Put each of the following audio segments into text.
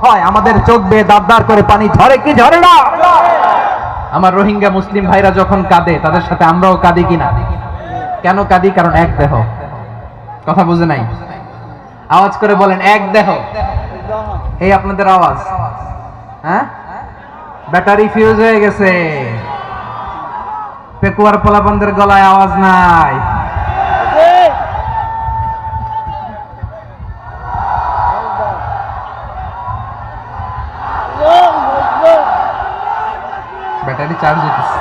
হয় আমাদের চোখ বেয়ে দাঁড় করে পানি ঝরে কি ঝরে না? আমার রোহিঙ্গা মুসলিম ভাইরা যখন কাঁদে তাদের সাথে আমরাও কাঁদি কিনা? কেন কাঁদি? কারণ এক দেহ। কথা বুঝে নাই? আওয়াজ করে বলেন এক দেহ। এই আপনাদের আওয়াজ, হ্যাঁ? ব্যাটারি ফিউজ হয়ে গেছে, পেকুয়ার পোলাপানদের গলায় আওয়াজ নাই। ব্যাটারি চার্জ হইতেছে।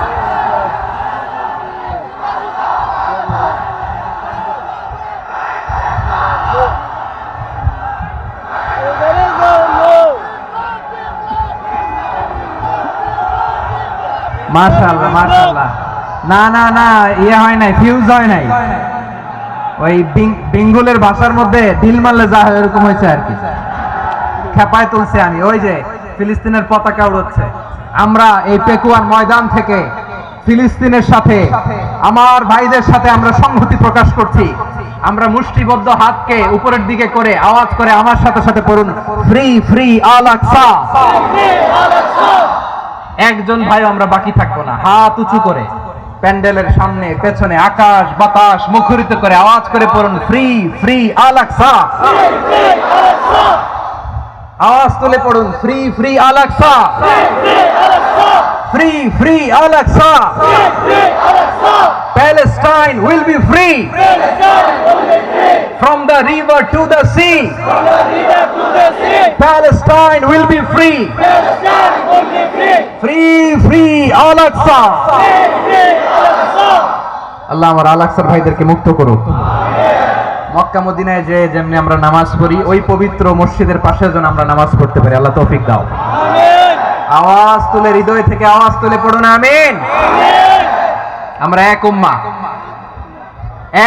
মাশাআল্লাহ মাশাআল্লাহ। না না না, ইয়ে হয় নাই, ফিউজ হয় নাই। ওই বেঙ্গলের ভাষার মধ্যে ঢিল মারলে যা হয় এরকম হয়েছে আর কি। খেপায় তুলছে আমি। ওই যে ফিলিস্তিনের পতাকা উড়ছে। আমরা এই পেকুয়ার ময়দান থেকে ফিলিস্তিনের সাথে, আমার ভাইদের সাথে আমরা সংহতি প্রকাশ করছি। আমরা মুষ্টিবদ্ধ হাতকে উপরের দিকে করে আওয়াজ করে আমার সাথে সাথে পড়ুন, ফ্রি ফ্রি আল আকসা। একজন ভাই আমরা বাকি থাকবো না। হাত উঁচু করে প্যান্ডেলের সামনে পেছনে আকাশ বাতাস মুখরিত করে আওয়াজ করে পড়ুন, ফ্রি ফ্রি আল আকসা। আওয়াজ তুলে পড়ুন, free free Al Aqsa, free free Al Aqsa. Palestine will be free from the river to the sea. Palestine will be free. Free free Al Aqsa. আল্লাহ আমার আল আকসার ভাইদেরকে মুক্ত করুক। মক্কা মদিনায় যে যেমনি আমরা নামাজ পড়ি, ওই পবিত্র মসজিদের পাশে যেন আমরা নামাজ পড়তে পারি। আল্লাহ তৌফিক দাও। আওয়াজ তুলে হৃদয় থেকে আওয়াজ তুলে পড়ুন আমিন। আমরা এক উম্মাহ,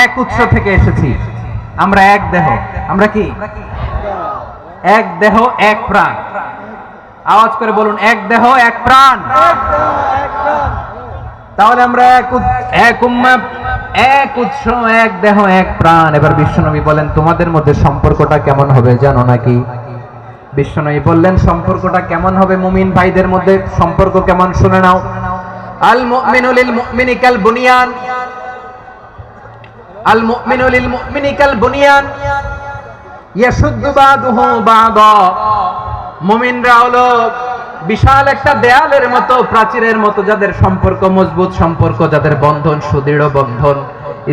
এক উৎস থেকে এসেছি। আমরা এক দেহ। আমরা কি? এক দেহ এক প্রাণ। আওয়াজ করে বলুন, এক দেহ এক প্রাণ। তাহলে আমরা এক উম্মাহ, এক উৎস, এক দেহ এক প্রাণ। এবার বিশ্বনবী বলেন, তোমাদের মধ্যে সম্পর্কটা কেমন হবে জানো নাকি? বিশ্বনবী বললেন, সম্পর্কটা কেমন হবে মুমিন ভাইদের মধ্যে? সম্পর্ক কেমন শুনে নাও। আল মুমিনু লিল মুমিনি কাল বুনিয়ান, আল মুমিনু লিল মুমিনি কাল বুনিয়ান ইয়াশুদ্দু বাদুহু বাদা। মুমিনরা হলো বিশাল একটা দেয়ালের মতো, প্রাচীরের মতো, যাদের সম্পর্ক মজবুত সম্পর্ক, যাদের বন্ধন সুদৃঢ় বন্ধন,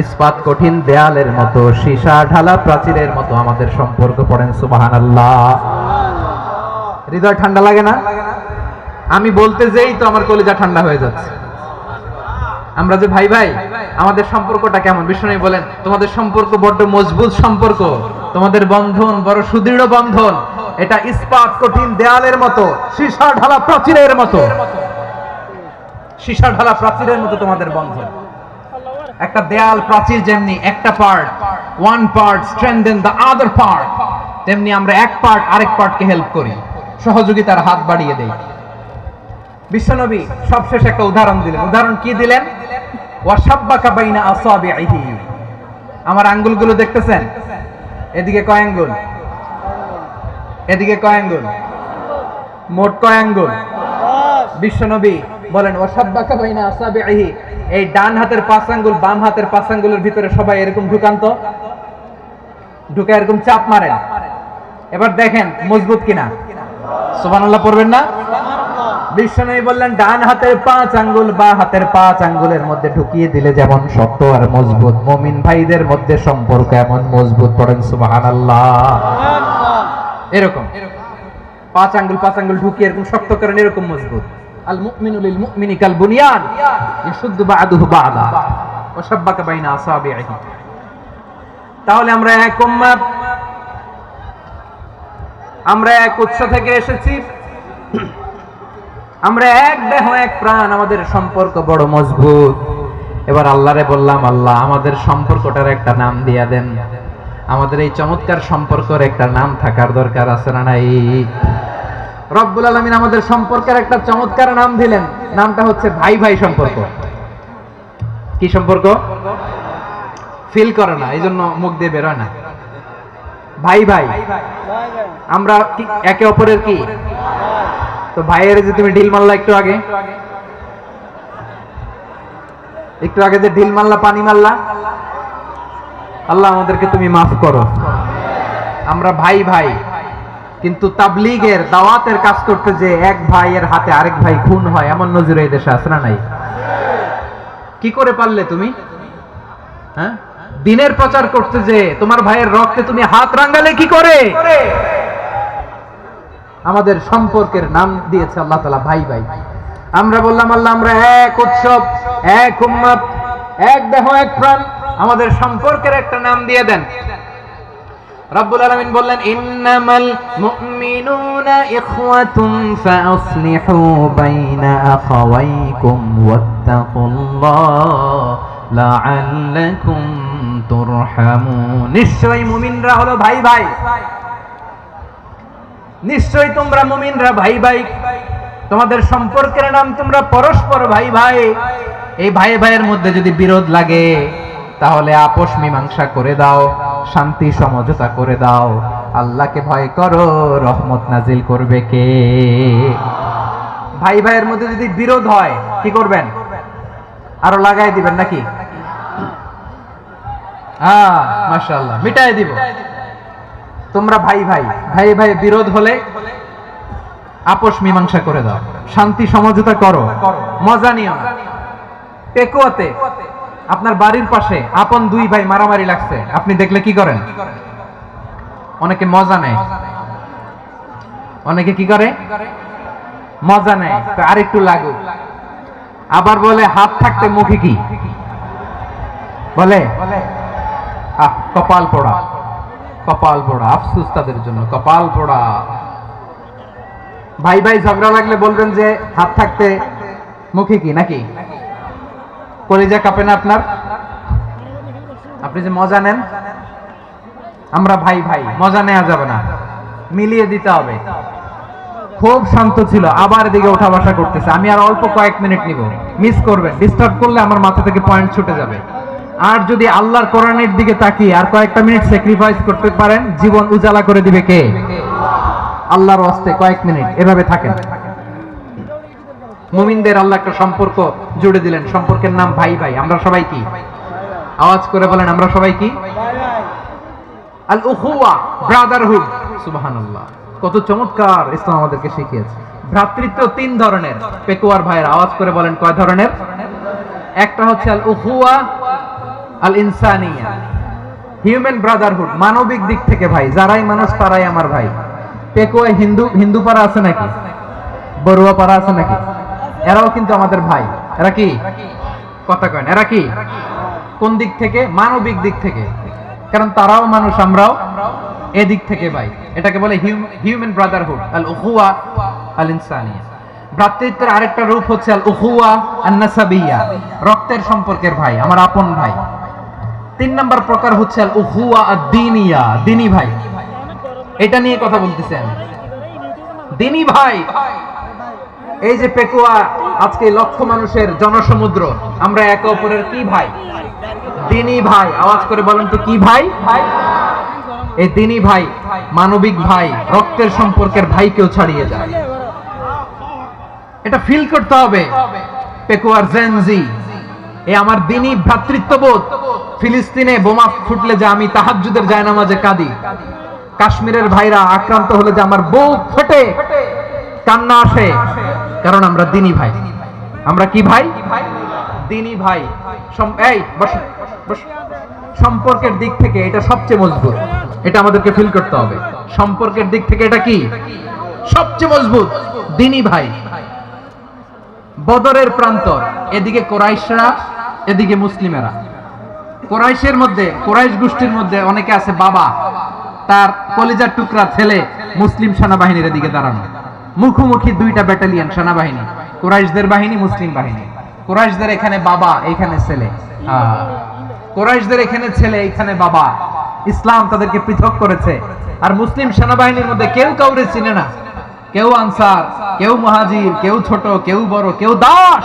ইস্পাত কঠিন দেয়ালের মতো, সীসা ঢালা প্রাচীরের মতো আমাদের সম্পর্ক। পড়েন সুবহানাল্লাহ। হৃদয় ঠান্ডা লাগে না? আমি বলতে যেই তো আমার কলিজা ঠান্ডা হয়ে যাচ্ছে। আমরা যে ভাই ভাই, আমাদের সম্পর্কটা কেমন? বিষ্ণু বলেন, তোমাদের সম্পর্ক বড্ড মজবুত সম্পর্ক, তোমাদের বন্ধন বড় সুদৃঢ় বন্ধন। এটা ইস্পাত কঠিন দেয়ালের মতো, সীসা ঢালা প্রাচীরের মতো, সীসা ঢালা প্রাচীরের মতো তোমাদের বন্ধন। একটা দেয়াল প্রাচীর যেমনি একটা part, one part strengthen the other part, তেমনি আমরা এক পার্ট আরেক পার্টকে হেল্প করি, সহযোগিতার হাত বাড়িয়ে দেই। বিশ্বনবী সবশেষে একটা উদাহরণ দিলেন। উদাহরণ কি দিলেন? ওয়াশাব্বাকা বাইনা আসাবিহি। আমার আঙ্গুলগুলো দেখতেছেন? এদিকে কয় আঙ্গুল? এদিকে কয় আঙ্গুল? মোট কয় আঙ্গুল? বিশ্বনবী বলেন, ওয়াশাব্বাকা বাইনা আসাবিহি। এই ডান হাতের 5 আঙ্গুল বাম হাতের 5 আঙ্গুলের ভিতরে সবাই এরকম ঢুকান্ত, ঢুকে এরকম চাপ মারেন। এবার দেখেন মজবুত কিনা। সুবহানাল্লাহ পড়বেন না? বিশ্বনবী বললেন, ডান হাতের 5 আঙ্গুল বা হাতের 5 আঙ্গুলের মধ্যে ঢুকিয়ে দিলে যেমন শক্ত আর মজবুত, মুমিন ভাইদের মধ্যে সম্পর্ক এমন মজবুত। পড়েন সুবহানাল্লাহ। এরকম 5 আঙ্গুল ঢুকিয়ে এরকম শক্ত করেন, এরকম মজবুত। আল মুমিনু লিল মুমিনি কাল বুনিয়ান ইয়াশুদ্দু বা'দুহু বা'দা ওয়া শাব্বাকা বাইনা আসাবিহি। তাহলে আমরা এক উম্মাহ, আমরা এক উৎস থেকে এসেছি, আমরা এক দেহ এক প্রাণ, আমাদের সম্পর্ক বড় মজবুত। এবার আল্লাহরে বললাম, আল্লাহ আমাদের সম্পর্কটার একটা নাম দিয়া দেন। আমাদের এই চমৎকার সম্পর্কের একটা নাম থাকার দরকার আছে না নাই? রব্বুল আলামিন আমাদের সম্পর্কের একটা চমৎকার নাম দিলেন। নামটা হচ্ছে ভাই ভাই সম্পর্ক। কি সম্পর্ক? ফিল করে না, এই জন্য মুখ দিয়ে বেরোয় না। ভাই ভাই আমরা একে অপরের কি? তো ভাইয়ের যে তুমি ঢিল মারলা একটু আগে যে ঢিল মারলা, পানি মারলা, আল্লাহ আমাদেরকে তুমি মাফ করো। আমরা ভাই ভাই, কিন্তু তাবলীগের দাওয়াতের কাজ করতে যে এক ভাইয়ের হাতে আরেক ভাই খুন হয়, এমন নজির এই দেশে আছে না নাই? কি করে পারলে তুমি? হ্যাঁ, দিনের প্রচার করতে যে তোমার ভাইয়ের রক্তে তুমি হাত রাঙালে কি করে? আমাদের সম্পর্কের নাম দিয়েছে আল্লাহ তাআলা ভাই ভাই। আমরা বললাম আল্লাহ আমরা এক উৎসব, এক উম্মত, এক দেহ, এক প্রাণ, আমাদের সম্পর্কের একটা নাম দিয়ে দেন। রব্বুল আলামিন বললেন ইন্নামাল মুমিনুনা ইখওয়াতুন ফাআসলিহু বাইনা আখাওয়াইকুম ওয়াত্তাকুল্লাহ লাআল্লাকুম তুরহামুন। নিশ্চয়ই মুমিনরা হলো ভাই ভাই, নিশ্চয়ই তোমরা মুমিনরা ভাই ভাই, তোমাদের সম্পর্কের নাম তোমরা পরস্পর ভাই ভাই। এই ভাই ভাইয়ের মধ্যে যদি বিরোধ লাগে তাহলে আপোষ মীমাংসা করে দাও, শান্তি সমঝোতা করে দাও। আল্লাহকে ভয় করো, রহমত নাজিল করবে কে? ভাই ভাইয়ের মধ্যে যদি বিরোধ হয় কি করবেন? আরো লাগাই দিবেন নাকি? মাশাআল্লাহ, মিটাই দিব। তোমরা ভাই ভাই, ভাই ভাই বিরোধ হলে আপোষ মীমাংসা করে দাও, শান্তি সমঝোতা করো, মজা নিও না। পেকুয়াতে আপনার বাড়ির পাশে আপন দুই ভাই মারামারি লাগছে, আপনি দেখলে কি করেন? অনেকে মজা নেয়, অনেকে কি করে? মজা নেয়, আরেকটু লাগুক। আবার বলে হাত থাকতে মুখে কি বলে? কপাল পোড়া, কপাল পোড়া। আফসোস তাদের জন্য, কপাল পোড়া। ভাই ভাই ঝগড়া লাগলে বলবেন যে হাত থাকতে মুখে কি, নাকি? কলিজা কাঁপে না আপনার? আপনি যে মজা নেন। আমরা ভাই ভাই, মজা নেওয়া যাবে না, মিলিয়ে দিতে হবে। খুব শান্ত ছিল, আবার এদিকে ওঠা বসা করতেছে। আমি আর অল্প কয়েক মিনিট নিব, মিস করবেন। ডিস্টার্ব করলে আমার মাথা থেকে পয়েন্ট ছুটে যাবে। আর যদি আল্লাহর কোরআনের দিকে তাকিয়ে আর কয়েকটা মিনিট স্যাক্রিফাইস করতে পারেন, জীবন উজালা করে দিবে কে? আল্লাহর ওয়াস্তে কয়েক মিনিট এভাবে থাকেন। মুমিনদের আল্লাহ একটা সম্পর্ক জুড়ে দিলেন, সম্পর্কের নাম ভাই ভাই। আমরা সবাই কি? আওয়াজ করে বলেন, আমরা সবাই কি? আল উখুয়া, ব্রাদারহুড। সুবহানাল্লাহ, কত চমৎকার ইসলাম আমাদেরকে শিখিয়েছে। ভ্রাতৃত্ব তিন ধরনের। পেকুয়ার ভাইয়ের আওয়াজ করে বলেন কয় ধরনের? একটা হচ্ছে আল উখুয়া আল ইনসানিয়া, হিউম্যান ব্রাদারহুড, মানবিক দিক থেকে ভাই, যারাই মানুষ তারাই আমার ভাই। পেকুয়ায় হিন্দু পাড়া আছে নাকি? বড়ুয়া পাড়া আছে নাকি? এরাও কিন্তু আমাদের ভাই। এরা কি? কথা কয় না, এরা কি? কোন দিক থেকে? মানবিক দিক থেকে, কারণ তারাও মানুষ, আমরাও এদিক থেকে ভাই। এটাকে বলে হিউম্যান ব্রাদারহুড, আল উখুয়া আল ইনসানিয়া। ভ্রাতৃত্বের আরেকটা রূপ হচ্ছে আল উখুয়া আন নাসাবিয়া, রক্তের সম্পর্কের ভাই, আমার আপন ভাই। তিন নম্বর প্রকার হচ্ছে আল উখুয়া আদ-দীনিয়া, দ্বীনি ভাই। এটা নিয়ে কথা বলতেছি আমি, দ্বীনি ভাই। এই যে পেকুয়া, আজকে লক্ষ মানুষের জনসমুদ্র, আমরা একে অপরের কি ভাই? দ্বীনি ভাই। আওয়াজ করে বলেন তো কি ভাই? এই দ্বীনি ভাই, মানবিক ভাই, রক্তের সম্পর্কের ভাইকেও ছাড়িয়ে যায়। এটা ফিল করতে হবে। পেকুয়ার জেনজি, এই আমার দ্বীনি ভ্রাতৃত্ববোধ। ফিলিস্তিনে বোমা ফুটলে যে আমি তাহাজ্জুদের জায়নামাজে কাঁদি, কাশ্মীরের ভাইরা আক্রান্ত হলে যে আমার বুক ফেটে কান্না আসে, কারণ আমরা দ্বীনি ভাই। আমরা কি ভাই? দ্বীনি ভাই। এই বসো বসো। সম্পর্কের দিক থেকে এটা সবচেয়ে মজবুত, এটা আমাদেরকে ফিল করতে হবে। সম্পর্কের দিক থেকে এটা কি? সবচেয়ে মজবুত, দ্বীনি ভাই। বদরের প্রান্তর, এদিকে কোরাইশরা, এদিকে মুসলিমেরা। কোরাইশের মধ্যে, কোরাইশ গোষ্ঠীর মধ্যে অনেকে আছে বাবা, তার কলিজার টুকরা ছেলে মুসলিম সেনাবাহিনীর এদিকে দাঁড়ানো, মুখোমুখি দুইটা ব্যাটালিয়ন সেনাবাহিনী, কোরাইশদের বাহিনী, মুসলিম বাহিনী। কোরাইশদের এখানে বাবা, এইখানে ছেলে। কোরাইশদের এখানে ছেলে, এইখানে বাবা। ইসলাম তাদেরকে পৃথক করেছে। আর মুসলিম সেনাবাহিনীর মধ্যে কেউ কাউরে চিনে না, কেউ আনসার, কেউ মুহাজির, কেউ ছোট, কেউ বড়, কেউ দাস,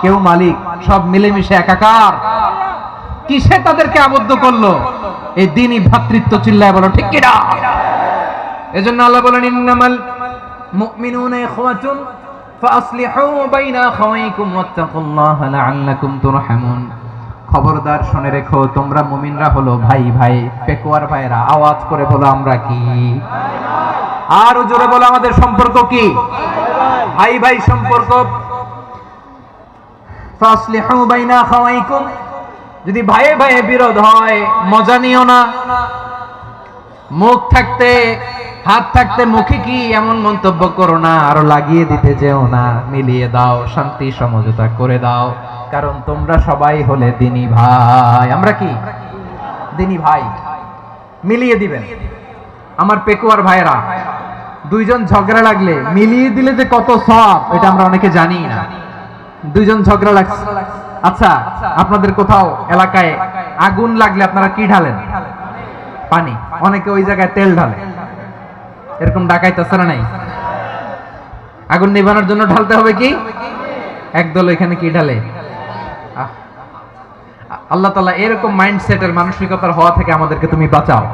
কেউ মালিক, সব মিলেমিশে একাকার। কিসে তাদেরকে আবদ্ধ করলো? এই দ্বীনি ভ্রাতৃত্ব চিল্লায় বলো ঠিক কিনা। এজন্য আল্লাহ বলেন ইন্নামাল মুমিনুনা ইখওয়াতুন ফাসলিহু বাইনা আখাওয়াইকুম ওয়াত্তাকুল্লাহা লাআল্লাকুম তুরহামুন। খবরদার শুনে রেখো, তোমরা মুমিনরা হলো ভাই ভাই। পেকুয়ার ভাইরা আওয়াজ করে বলো আমরা কি? আর জোরে বলো আমাদের সম্পর্ক কি? ভাই ভাই সম্পর্ক। ফাসলিহু বাইনা আখাওয়াইকুম, যদি ভাইয়ে ভাইয়ে বিরোধ হয় মজা নিও না। মুখ থাকতে হাত থাকতে মুখে কি এমন মন্তব্য করো না, আরো লাগিয়ে দিতে যেও না। মিলিয়ে দাও, শান্তি সমঝোতা করে দাও, কারণ তোমরা সবাই হলে দ্বীনি ভাই। আমরা কি? দ্বীনি ভাই। মিলিয়ে দিবেন। আমার পেকুয়ার ভাইরা, দুইজন ঝগড়া লাগলে মিলিয়ে দিলে যে কত সওয়াব, এটা আমরা অনেকে জানি না। দুইজন ঝগড়া লাগছে, আচ্ছা আপনাদের কোথাও এলাকায় আগুন লাগলে আপনারা কি ঢালেন? পানি। অনেকে ওই জায়গায় তেল ঢালে। এরকম ডাকাইতেছে না নাই? আগুন নিভানোর জন্য ঢালতে হবে কি? একদল এখানে কি ঢালে? আল্লাহ তাআলা এরকম মাইন্ডসেটের মানসিকতার হওয়া থেকে আমাদেরকে তুমি বাঁচাও।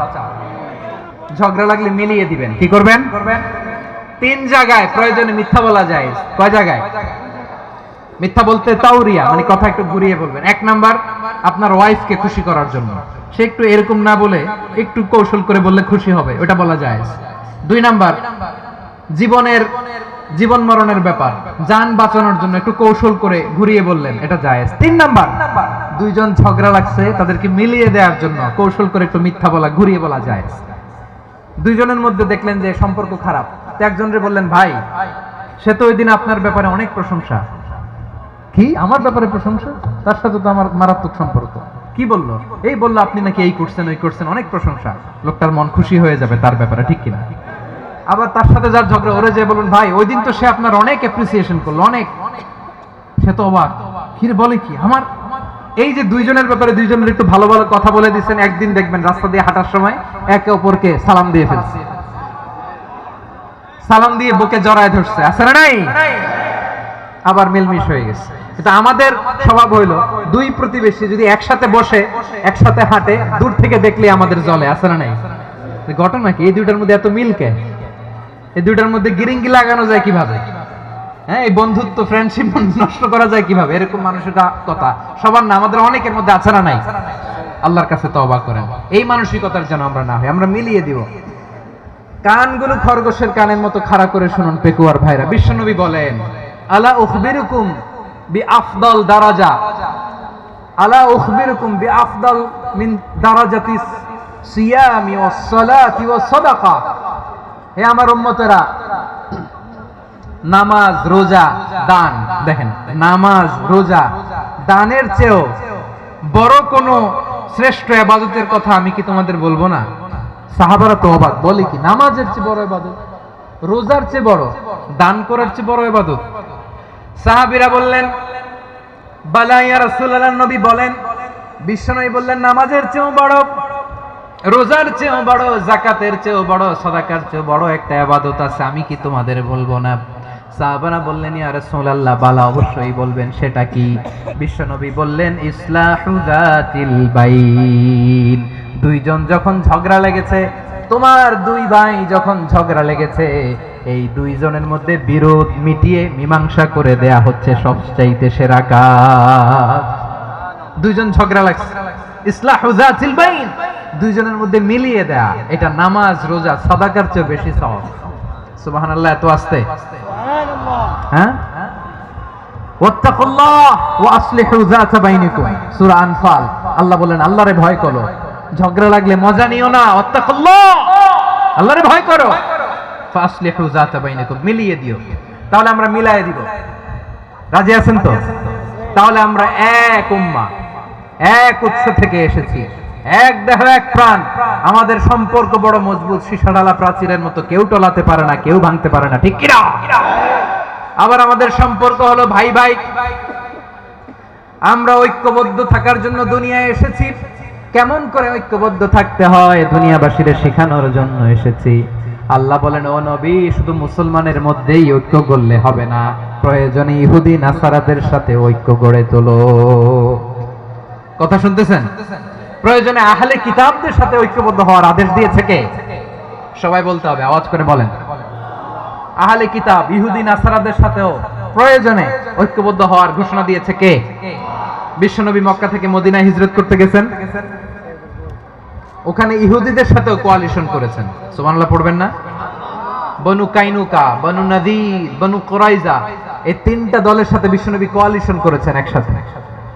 ঝগড়া লাগলে মিলিয়ে দিবেন। কি করবেন? তিন জায়গায় প্রয়োজনে মিথ্যা বলা যায়। কয় জায়গায় মিথ্যা বলতে? তাওরিয়া, মানে কথা একটু ঘুরিয়ে বলবেন। এক নাম্বার, আপনার ওয়াইফকে খুশি করার জন্য। সে একটু এরকম না বলে একটু কৌশল করে বললে খুশি হবে, ওটা বলা যায়। দুই নাম্বার, জীবন মরণের ব্যাপার, জান বাঁচানোর জন্য একটু কৌশল করে ঘুরিয়ে বললেন, এটা জায়েজ। তিন নাম্বার, দুইজন ঝগড়া লাগছে তাদেরকে মিলিয়ে দেওয়ার জন্য কৌশল করে একটু মিথ্যা বলা, ঘুরিয়ে বলা জায়েজ। দুইজনের মধ্যে দেখলেন যে সম্পর্ক খারাপ, তো একজনরে বললেন ভাই, সে তো ওই দিন আপনার ব্যাপারে অনেক প্রশংসা। কি আমার ব্যাপারে প্রশংসা? তার সাথে তো আমার মারাত্মক সম্পর্ক। কি বললো? এই বললো আপনি নাকি এই করছেন ওই করছেন, অনেক প্রশংসা। লোকটার মন খুশি হয়ে যাবে তার ব্যাপারে, ঠিক কিনা? আবার তার সাথে যার ঝগড়া, ওরে যে বলুন ভাই ওই দিন তো সে আপনার অনেক অ্যাপ্রিসিয়েশন করলো, অনেক। সে তো অবাক, কি বলে কি আমার? এই যে দুইজনের ব্যাপারে দুইজনের একটু ভালো ভালো কথা বলে দিচ্ছেন, একদিন দেখবেন রাস্তা দিয়ে হাঁটার সময় একে অপরকে সালাম দিয়ে ফেলছে, সালাম দিয়ে বুকে জড়ায় ধরছে, আছে না নাই? আবার মিলমিশ হয়ে গেছে। এটা আমাদের স্বভাব হইলো, দুই প্রতিবেশী যদি একসাথে বসে একসাথে হাঁটে, দূর থেকে দেখলে আমাদের জ্বলে, আছে না নাই? ঘটনা কি? এই দুইটার মধ্যে এত মিল কে? এই দুইটার মধ্যে গিরিঙ্গি লাগানো যায় কিভাবে? হ্যাঁ, এই বন্ধুত্ব ফ্রেন্ডশিপ নষ্ট করা যায় কিভাবে? এরকম মানসিকতা সবার না, আমাদের অনেকের মধ্যে আছে না নাই? আল্লাহর কাছে তওবা করেন এই মানসিকতার যেন আমরা না হই, আমরা মিলিয়ে দিব। কানগুলো খরগোশের কানের মতো খাড়া করে শুনুন পেকুয়ার ভাইরা। বিশ্বনবী বলেন, আলা উখবিরুকুম বিআফদাল দারাজা, আলা উখবিরুকুম বিআফদাল মিন দারাজাতিস সিয়ামি ওয়াস সালাতি ওয়াস সাদাকা। হে আমার উম্মতেরা, নামাজ, রোজা, দান, দেখেন নামাজ, রোজা, দানের চেয়েও বড় কোন শ্রেষ্ঠ ইবাদতের কথা আমি কি তোমাদের বলবো না? সাহাবারা তো অবাক, বলে কি নামাজের চেয়ে বড় ইবাদত, রোজার চেয়ে বড়, দান করার চেয়ে বড় ইবাদত? সাহাবীরা বললেন বালা ইয়া রাসূলুল্লাহ। নবী বলেন, বিশ্বনবী বললেন নামাজের চেয়েও বড়, রোজার চেয়েও বড়, যাকাতের চেয়েও বড়, সাদাকার চেয়েও বড় একটা ইবাদত আছে, আমি কি তোমাদের বলবো না? সাহাবারা বললেন ইয়া রাসূলুল্লাহ, বালা অবশ্যই বলবেন, সেটা কি? বিশ্বনবী বললেন ইসলাহু যাতিল বাইন। দুইজন যখন ঝগড়া লেগেছে, তোমার দুই ভাই যখন ঝগড়া লেগেছে, এই দুইজনের মধ্যে বিরোধ মিটিয়ে মীমাংসা করে দেয়া হচ্ছে সবচাইতে সেরা কাজ। দুইজন ঝগড়া লাগছে, ইসলাহু যাতিল বাইন, দুইজনের মধ্যে মিলিয়ে দেয়া, এটা নামাজ, রোজা, সাদাকার চেয়ে বেশি সওয়াব। সুবহানাল্লাহ, এত আস্তে সুবহানাল্লাহ। হ্যাঁ, ওয়াত্তাকুল্লাহ ওয়া আসলিহু যাতা বাইনিকুম, সূরা আনফাল। আল্লাহ বলেন আল্লাহরে ভয় করো, ঝগড়া লাগলে মজা নিও না, ওয়াত্তাকুল্লাহ, আল্লাহরে ভয় করো, ফাসলিহু যাতা বাইনিকুম, মিলিয়ে দিও। তাহলে আমরা মিলায়ে দিব, রাজি আছেন তো? তাহলে আমরা এক উম্মাহ, এক উৎস থেকে এসেছি, এক দেহ এক প্রাণ, আমাদের সম্পর্ক বড় মজবুত, সীসাডালা প্রাচীরের মতো, কেউ টলাতে পারে না, কেউ ভাঙতে পারে না, ঠিক কি না? আবার আমাদের সম্পর্ক হলো ভাই ভাই, আমরা ঐক্যবদ্ধ থাকার জন্য দুনিয়ায় এসেছি। কেমন করে ঐক্যবদ্ধ থাকতে হয় দুনিয়াবাসীদের শেখানোর জন্য এসেছি। আল্লাহ বলেন, ও নবী, শুধু মুসলমানের মধ্যেই ঐক্য গড়লে হবে না, প্রয়োজনে ইহুদি নাসারাদের সাথে ঐক্য গড়ে তোলো। কথা শুনতেছেন? প্রয়োজনে আহলে কিতাবদের সাথে ঐক্যবদ্ধ হওয়ার আদেশ দিয়েছে কে? সবাই বলতে হবে, আওয়াজ করে বলেন। আহলে কিতাব ইহুদি নাসারাদের সাথেও প্রয়োজনে ঐক্যবদ্ধ হওয়ার ঘোষণা দিয়েছে কে? বিশ্বনবী মক্কা থেকে মদিনায় হিজরত করতে গেছেন, ওখানে ইহুদিদের সাথেও কোয়ালিশন করেছেন। সুবহানাল্লাহ পড়বেন না? বনু কাইনুকা, বনু নাযীর, বনু কুরাইজা, এই তিনটা দলের সাথে বিশ্বনবী কোয়ালিশন করেছেন একসাথে।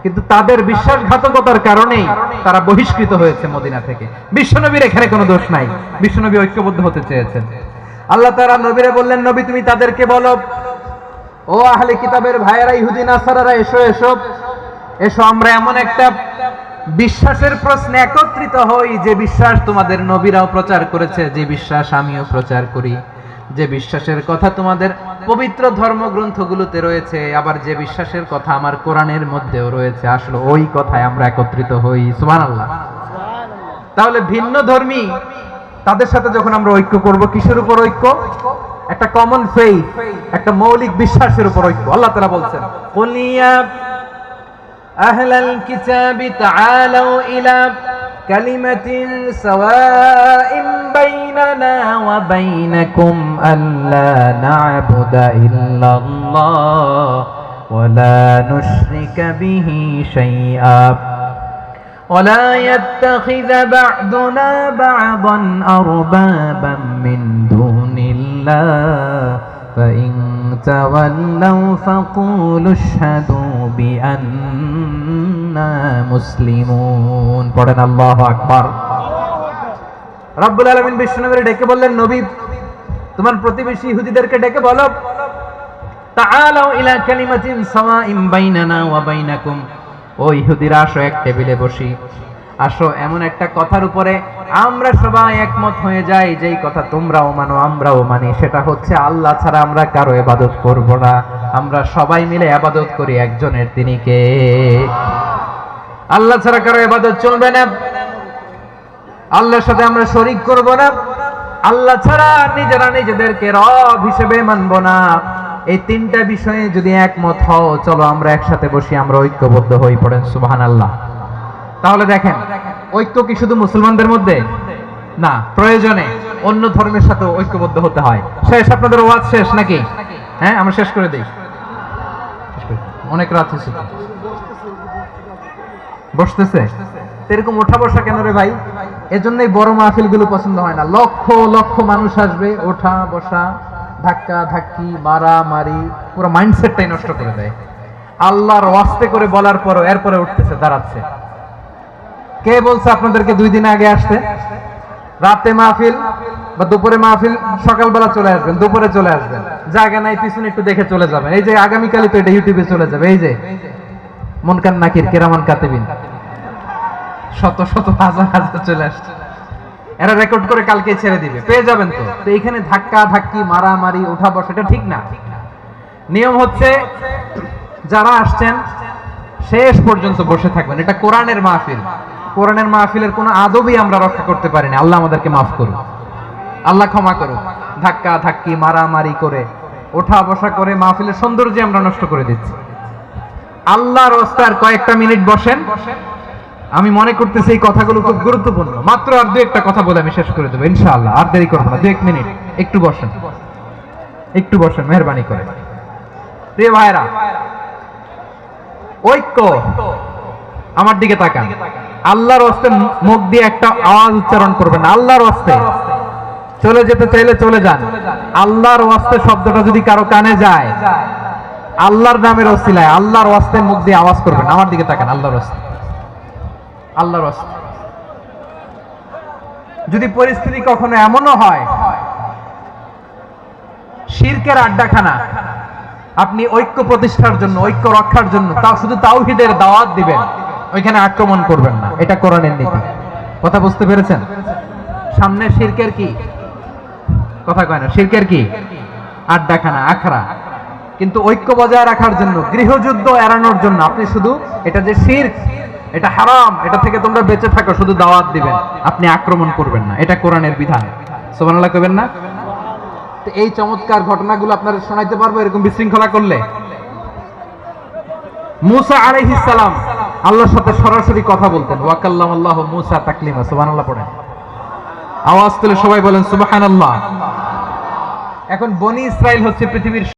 কিন্তু তাদের বিশ্বাসঘাতকতার কারণেই তারা বহিষ্কৃত হয়েছে মদিনা থেকে। বিশ্বনবীর এখানে কোনো দোষ নাই, বিশ্বনবী ঐক্যবদ্ধ হতে চেয়েছেন। আল্লাহ তাআলা নবীরে বললেন, নবী তুমি তাদেরকে বলো, ও আহলে কিতাবের ভাইয়েরা, ইহুদি নাসারারা, এসো এসো এসো, আমরা এমন একটা বিশ্বাসের প্রশ্নে একত্রিত হই যে বিশ্বাস তোমাদের নবীরাও প্রচার করেছে, যে বিশ্বাস আমিও প্রচার করি, যে বিশ্বাসের কথা তোমাদের পবিত্র ধর্মগ্রন্থগুলোতে রয়েছে, আবার যে বিশ্বাসের কথা আমার কোরআনের মধ্যেও রয়েছে, আসলে ওই কথায় আমরা একত্রিত হই। সুবহানাল্লাহ। তাহলে ভিন্ন ধর্মী তাদের সাথে যখন আমরা ঐক্য করব, কিসের উপর ঐক্য? একটা কমন ফেইথ, একটা মৌলিক বিশ্বাসের উপর ঐক্য। আল্লাহ তাআলা বলছেন, কুল ইয়া আহলাল কিতাবি তাআলাউ ইলা কালিমাতিন সাওয়াইন বাইনানা ওয়া বাইনাকুম আল্লা না'বুদা ইল্লাল্লাহ ওয়া লা নুশরিকা বিহি শাইআ ولا يتخذ بعضنا بعضا أربابا من دون الله فإن تولوا فقولوا اشهدوا بأننا مسلمون পড়েন আল্লাহু আকবার। রব্বুল আলামিন বিশ্বনবীকে ডেকে বললেন, নবী তোমার প্রতিবেশী ইহুদিদেরকে ডেকে বলো, তাআলাউ ইলা কালিমাতিন সাওয়াইন বাইনানা ওয়া বাইনাকুম, ও ইহুদিরা আসো এক টেবিলে বসি, আসো এমন একটা কথার উপরে আমরা সবাই একমত হয়ে যাই, যেই কথা তোমরাও মানো আমরাও মানি, সেটা হচ্ছে আল্লাহ ছাড়া আমরা কারো ইবাদত করব না, আমরা সবাই মিলে ইবাদত করি একজনের, তিনি কে? আল্লাহ ছাড়া কারো ইবাদত চলবে না, আল্লাহর সাথে আমরা শরীক করব না, আল্লাহ ছাড়া নিজেরা নিজেদেরকে রব হিসেবে মানব না। এই তিনটা বিষয়ে যদি একমত হও, চলো আমরা একসাথে বসি, আমরা ঐক্যবদ্ধ হই। পড়েন সুবহানাল্লাহ। তাহলে দেখেন, ঐক্য কি শুধু মুসলমানদের মধ্যে না, প্রয়োজনে অন্য ধর্মের সাথে ঐক্যবদ্ধ হতে হয়। শেষ, আপনাদের ওয়াজ শেষ নাকি? হ্যাঁ, আমরা শেষ করে দিই, অনেক রাত হয়েছে। বসতেছে এরকম ওঠা বসা কেন রে ভাই? এজন্যই বড় মাহফিল গুলো পছন্দ হয় না। লক্ষ লক্ষ মানুষ আসবে, ওঠা বসা, ধাক্কা ধাক্কি, মারামারি, পুরো মাইন্ডসেটটাই নষ্ট করে দেয়। আল্লাহর ওয়াস্তে করে বলার পরও এরপরে উঠতেছে, দাঁড়াচ্ছে। কে বলছে আপনাদেরকে 2 দিন আগে আসতে? রাতে মাহফিল বা দুপুরে মাহফিল, সকালবেলা চলে আসবেন, দুপুরে চলে আসবেন, জায়গা নাই পিছনে একটু দেখে চলে যাবেন। এই যে আগামীকালই তো এটা ইউটিউবে চলে যাবে, এই যে মুনকার নাকির কিরামান কাতিবিন, শত শত হাজার হাজার চলে আসছে, এরা রেকর্ড করে কালকে ছেড়ে দিবে, পেয়ে যাবেন। তো এইখানে ধাক্কা ধাক্কি, মারামারি, উঠা বসা, এটা ঠিক না। নিয়ম হচ্ছে যারা আসছেন শেষ পর্যন্ত বসে থাকবেন। এটা কোরআনের মাহফিল, কোরআনের মাহফিলের কোনো আদবই আমরা রক্ষা করতে পারি না। আল্লাহ আমাদেরকে মাফ করুন, আল্লাহ ক্ষমা করুন। ধাক্কা ধাক্কি, মারামারি করে, ওঠা বসা করে মাহফিলের সৌন্দর্য আমরা নষ্ট করে দিচ্ছি। আল্লাহর রাস্তায় কয়েকটা মিনিট বসেন। আমি মনে করতেছি এই কথাগুলো খুব গুরুত্বপূর্ণ। মাত্র আর 2-1টা কথা বলে আমি শেষ করে দেবো ইনশাআল্লাহ, আর দেরি করবো না। 2-1 মিনিট একটু বসেন, একটু বসেন মেহরবানি করে। প্রিয় ভাইরা, ঐক্য, আমার দিকে তাকান। আল্লাহর রাস্তে মুখ দিয়ে একটা আওয়াজ উচ্চারণ করবেন, আল্লাহর রাস্তে। চলে যেতে চাইলে চলে যান। আল্লাহর রাস্তে শব্দটা যদি কারো কানে যায়, আল্লাহর নামের ওসিলায় আল্লাহর রাস্তে মুখ দিয়ে আওয়াজ করবেন। আমার দিকে তাকান, আল্লাহর রাস্তে, আল্লাহর রাস্তে। যদি পরিস্থিতি কখনো এমনও হয় শিরকের আড্ডাখানা, আপনি ঐক্য প্রতিষ্ঠার জন্য, ঐক্য রক্ষার জন্য তাও শুধু তাওহীদের দাওয়াত দিবেন, ওইখানে আক্রমণ করবেন না। এটা কোরআনের নীতি। কথা বুঝতে পেরেছেন? সামনে শিরকের কি কথা কয় না, শিরকের কি আড্ডাখানা, আখড়া। কিন্তু ঐক্য বজায় রাখার জন্য, গৃহযুদ্ধ এড়ানোর জন্য আপনি শুধু এটা যে শিরক, এটা হারাম, এটা থেকে তোমরা বেঁচে থাকো, শুধু দাওয়াত দিবেন, আপনি আক্রমণ করবেন না। এটা কোরআনের বিধান। সুবহানাল্লাহ কইবেন না? তো এই চমৎকার ঘটনাগুলো আপনারা শোনাইতে পারবো এরকম বিশৃঙ্খলা করলে। মুসা আলাইহিস সালাম আল্লাহর সাথে সরাসরি কথা বলতেন। ওয়া কাল্লামাল্লাহু মূসা তাকলিমা। সুবহানাল্লাহ পড়েন। আওয়াজ তুলে সবাই বলেন সুবহানাল্লাহ। এখন বনি ইসরাইল হচ্ছে পৃথিবীর